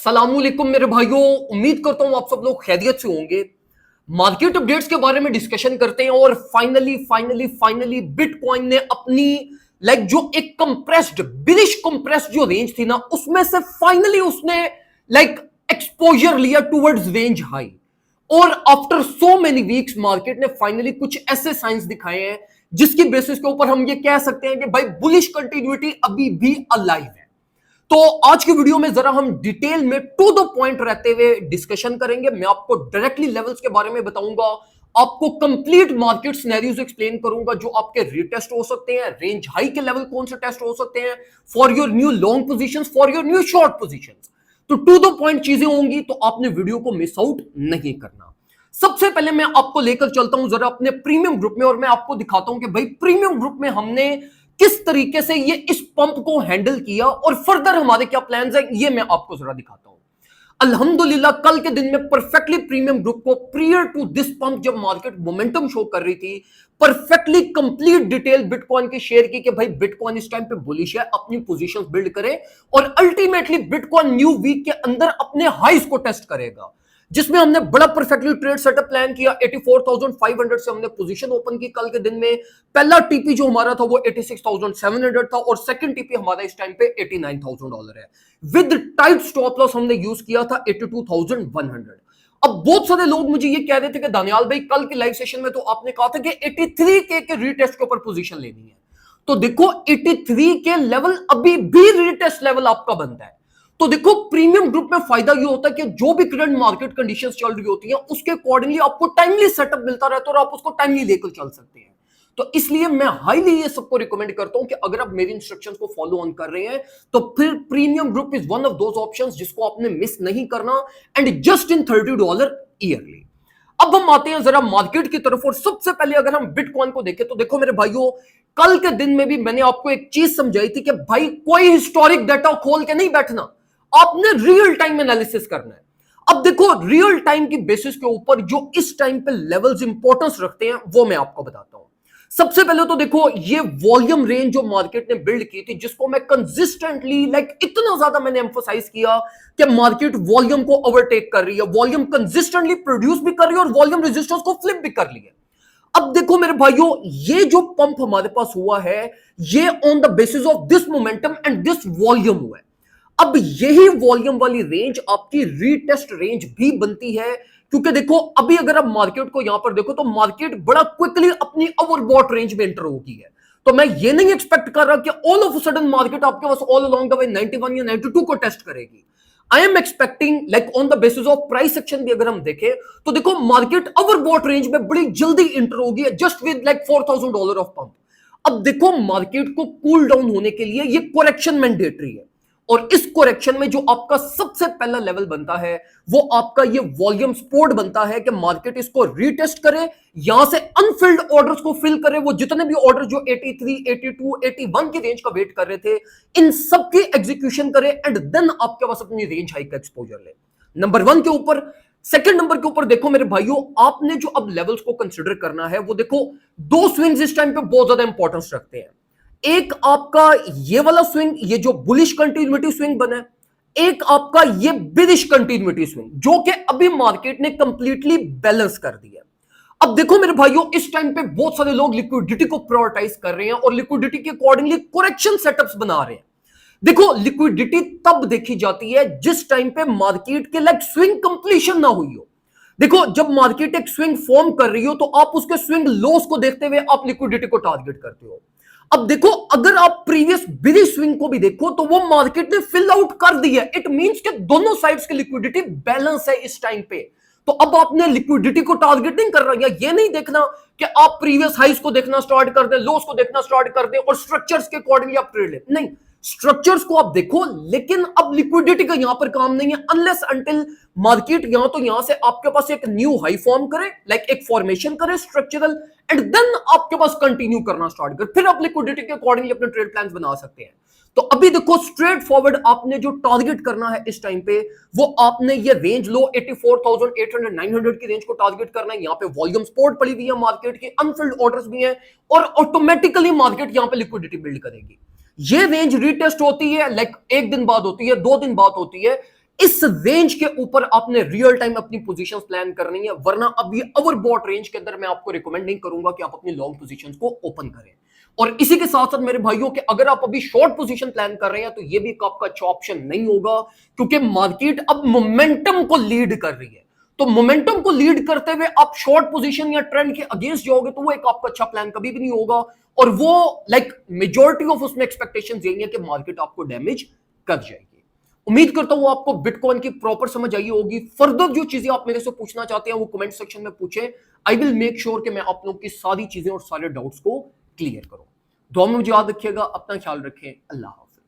अस्सलामुअलैकुम मेरे भाइयों, उम्मीद करता हूं आप सब लोग खैरियत से होंगे। मार्केट अपडेट्स के बारे में डिस्कशन करते हैं और फाइनली बिटकॉइन ने अपनी जो एक बिलिश कंप्रेस्ड जो रेंज थी ना, उसमें से फाइनली उसने लाइक एक्सपोजर लिया टुवर्ड्स रेंज हाई। और after so many weeks market ने फाइनली कुछ ऐसे साइंस दिखाए हैं जिसकी बेसिस के ऊपर हम ये कह सकते हैं कि भाई बुलिश कंटिन्यूटी अभी भी अलाइव है। तो आज की वीडियो में जरा हम डिटेल में टू द पॉइंट रहते हुए डिस्कशन करेंगे। मैं आपको डायरेक्टली लेवल्स के बारे में बताऊंगा, आपको कंप्लीट मार्केट सिनेरियोज एक्सप्लेन करूंगा जो आपके रीटेस्ट हो सकते हैं, रेंज हाई के लेवल कौन से टेस्ट हो सकते हैं for your new long positions, for your new short positions. तो टू द पॉइंट चीजें होंगी, तो आपने वीडियो को मिस आउट नहीं करना। सबसे पहले मैं आपको लेकर चलता हूं जरा अपने प्रीमियम ग्रुप में और मैं आपको दिखाता हूं कि भाई प्रीमियम ग्रुप में हमने किस तरीके से ये इस पंप को हैंडल किया और फर्दर हमारे क्या प्लान्स है, ये मैं आपको जरा दिखाता हूं। अल्हम्दुलिल्लाह कल के दिन में परफेक्टली प्रीमियम ग्रुप को प्रियर टू दिस पंप जब मार्केट मोमेंटम शो कर रही थी, परफेक्टली कंप्लीट डिटेल बिटकॉइन की शेयर की कि भाई बिटकॉइन इस टाइम पे बुलिश है, अपनी पोजीशंस बिल्ड करे और अल्टीमेटली बिटकॉइन न्यू वीक के अंदर अपने हाईज को टेस्ट करेगा, जिसमें हमने बड़ा परफेक्टली ट्रेड सेटअप प्लान किया। 84,500 से हमने पोजीशन ओपन की कल के दिन में। पहला टीपी जो हमारा था वो 86,700 था और सेकंड टीपी हमारा इस टाइम पे $89,000 है। विद टाइट स्टॉप लॉस हमने यूज किया था 82,100। अब बहुत सारे लोग मुझे ये कह रहे थे कि दानियाल भाई कल के लाइव सेशन में तो आपने कहा था कि 83K के रीटेस्ट के ऊपर पोजीशन लेनी है। तो देखो 83 के लेवल अभी भी रीटेस्ट लेवल आपका बनता है। तो देखो प्रीमियम ग्रुप में फायदा ये होता है कि जो भी करंट मार्केट कंडीशंस चल रही होती हैं उसके अकॉर्डिंगली आपको टाइमली सेटअप मिलता रहता है और आप उसको टाइमली लेकर चल सकते हैं। तो इसलिए मैं हाईली ये सबको रिकमेंड करता हूं कि अगर आप मेरी इंस्ट्रक्शंस को फॉलो ऑन कर रहे हैं तो फिर premium group is one of those options जिसको आपने मिस नहीं करना, एंड जस्ट इन $30 ईयरली। अब हम आते हैं जरा मार्केट की तरफ और सबसे पहले अगर हम बिटकॉइन को देखें तो देखो मेरे भाइयों, कल के दिन में भी मैंने आपको एक चीज समझाई थी कि भाई कोई हिस्टोरिक डाटा खोल के नहीं बैठना, आपने रियल टाइम एनालिसिस करना है। अब देखो रियल टाइम की बेसिस के ऊपर जो इस टाइम पे लेवल्स इंपॉर्टेंस रखते हैं वो मैं आपको बताता हूं। सबसे पहले तो देखो ये वॉल्यूम रेंज जो मार्केट ने बिल्ड की थी, जिसको मैं कंसिस्टेंटली इतना ज्यादा मैंने एम्फोसाइज किया कि मार्केट वॉल्यूम को ओवरटेक कर रही है, वॉल्यूम कंसिस्टेंटली प्रोड्यूस भी कर रही है और वॉल्यूम रेजिस्टेंस को फ्लिप भी कर लिया। अब देखो मेरे भाइयों, ये जो पंप हमारे पास हुआ है ये on the basis of this momentum and this volume हुआ है। अब यही वॉल्यूम वाली रेंज आपकी रीटेस्ट रेंज भी बनती है, क्योंकि देखो अभी अगर आप मार्केट को यहां पर देखो तो मार्केट बड़ा क्विकली अपनी ओवरबॉट रेंज में एंटर होगी है। तो मैं ये नहीं एक्सपेक्ट कर रहा कि all of a sudden market आपके पास ऑल अलोंग द वे 91 या 92 को टेस्ट करेगी। I am expecting on the basis of price action भी अगर हम देखें तो देखो मार्केट ओवरबॉट रेंज में बड़ी जल्दी एंटर होगी जस्ट विद $4,000 ऑफ पंप। अब देखो मार्केट को कूल डाउन होने के लिए ये करेक्शन मैंडेटरी है और इस करेक्शन में जो आपका सबसे पहला लेवल बनता है वो आपका ये वॉल्यूम सपोर्ट बनता है कि मार्केट इसको रीटेस्ट करे, यहां से अनफिल्ड ऑर्डर्स को फिल करे, वो जितने भी ऑर्डर जो 83, 82, 81 की रेंज का वेट कर रहे थे इन सब की एग्जीक्यूशन करे एंड देन आपके पास अपनी रेंज हाई का एक्सपोजर ले। नंबर 1 के ऊपर। सेकंड नंबर के ऊपर देखो मेरे भाइयों, आपने जो अब लेवल्स को कंसिडर करना है वो देखो दो स्विंग्स इस टाइम पे बहुत ज्यादा इंपॉर्टेंस रखते हैं। एक आपका ये वाला स्विंग, ये जो बुलिश कंटिन्यूटी स्विंग बना है, एक आपका ये बिरिश कंटिन्यूटी स्विंग जो कि अभी मार्केट ने कंप्लीटली बैलेंस कर दिया। अब देखो मेरे भाइयों, इस टाइम पे बहुत सारे लोग लिक्विडिटी को प्रायोरिटाइज कर रहे हैं और लिक्विडिटी के अकॉर्डिंगली करेक्शन सेटअप्स बना रहे हैं। देखो लिक्विडिटी तब देखी जाती है जिस टाइम पे मार्केट के स्विंग कंप्लीशन ना हुई हो। देखो जब मार्केट एक स्विंग फॉर्म कर रही हो तो आप उसके स्विंग लॉस को देखते हुए आप लिक्विडिटी को टारगेट करते हो। अब देखो अगर आप प्रीवियस बिलिश स्विंग को भी देखो तो वो मार्केट ने फिल आउट कर दी है। इट मींस कि दोनों साइड्स की लिक्विडिटी बैलेंस है इस टाइम पे। तो अब आपने लिक्विडिटी को टारगेट नहीं कर रहा है, ये नहीं देखना कि आप प्रीवियस हाइस को देखना स्टार्ट कर दें, लोस को देखना स्टार्ट कर दें और स्ट्रक्चर्स के अकॉर्डिंगली आप ट्रेड लें। नहीं, स्ट्रक्चर्स को आप देखो लेकिन अब लिक्विडिटी का यहां पर काम नहीं है अनलेस अंटिल मार्केट यहां से आपके पास एक न्यू हाई फॉर्म करे, एक फॉर्मेशन करे स्ट्रक्चरल, एंड देन आपके पास कंटिन्यू करना स्टार्ट कर, फिर आप लिक्विडिटी के अकॉर्डिंगली अपने ट्रेड प्लान्स बना सकते हैं। तो अभी देखो स्ट्रेट फॉरवर्ड आपने जो टारगेट करना है इस टाइम पे वो आपने ये रेंज लो 84,800 900 की रेंज को टारगेट करना है। यहां पे वॉल्यूम सपोर्ट पड़ी हुई है मार्केट की, अनफिल्ड ऑर्डर्स भी हैं और ऑटोमेटिकली मार्केट यहां पे लिक्विडिटी बिल्ड करेगी। ये रेंज रीटेस्ट होती है एक दिन बाद होती है, 2 दिन बाद होती है, इस रेंज के ऊपर आपने रियल टाइम अपनी पोजीशन प्लान करनी है, वरना अब ये ओवरबॉट रेंज के अंदर मैं आपको रिकमेंड नहीं करूंगा कि आप अपनी लॉन्ग पोजीशंस को ओपन करें। और इसी के साथ साथ मेरे भाइयों के अगर आप अभी शॉर्ट पोजीशन प्लान कर रहे हैं तो ये भी एक आपका अच्छा ऑप्शन नहीं होगा, क्योंकि मार्केट अब मोमेंटम को लीड कर रही है। तो मोमेंटम को लीड करते हुए आप शॉर्ट पोजीशन या ट्रेंड के अगेंस्ट जाओगे तो वो एक आपका अच्छा प्लान कभी भी नहीं होगा। और वो मेजॉरिटी ऑफ उसमें एक्सपेक्टेशन यही है कि मार्केट आपको डैमेज कर जाएगी। उम्मीद करता हूं आपको बिटकॉइन की प्रॉपर समझ आई होगी। फर्दर जो चीजें आप मेरे से पूछना चाहते हैं वो कमेंट सेक्शन में पूछें। आई विल मेक श्योर कि मैं आप लोगों की सारी चीजें और सारे डाउट्स को क्लियर करूं। दुआ में मुझे याद रखिएगा, अपना ख्याल रखें। अल्लाह।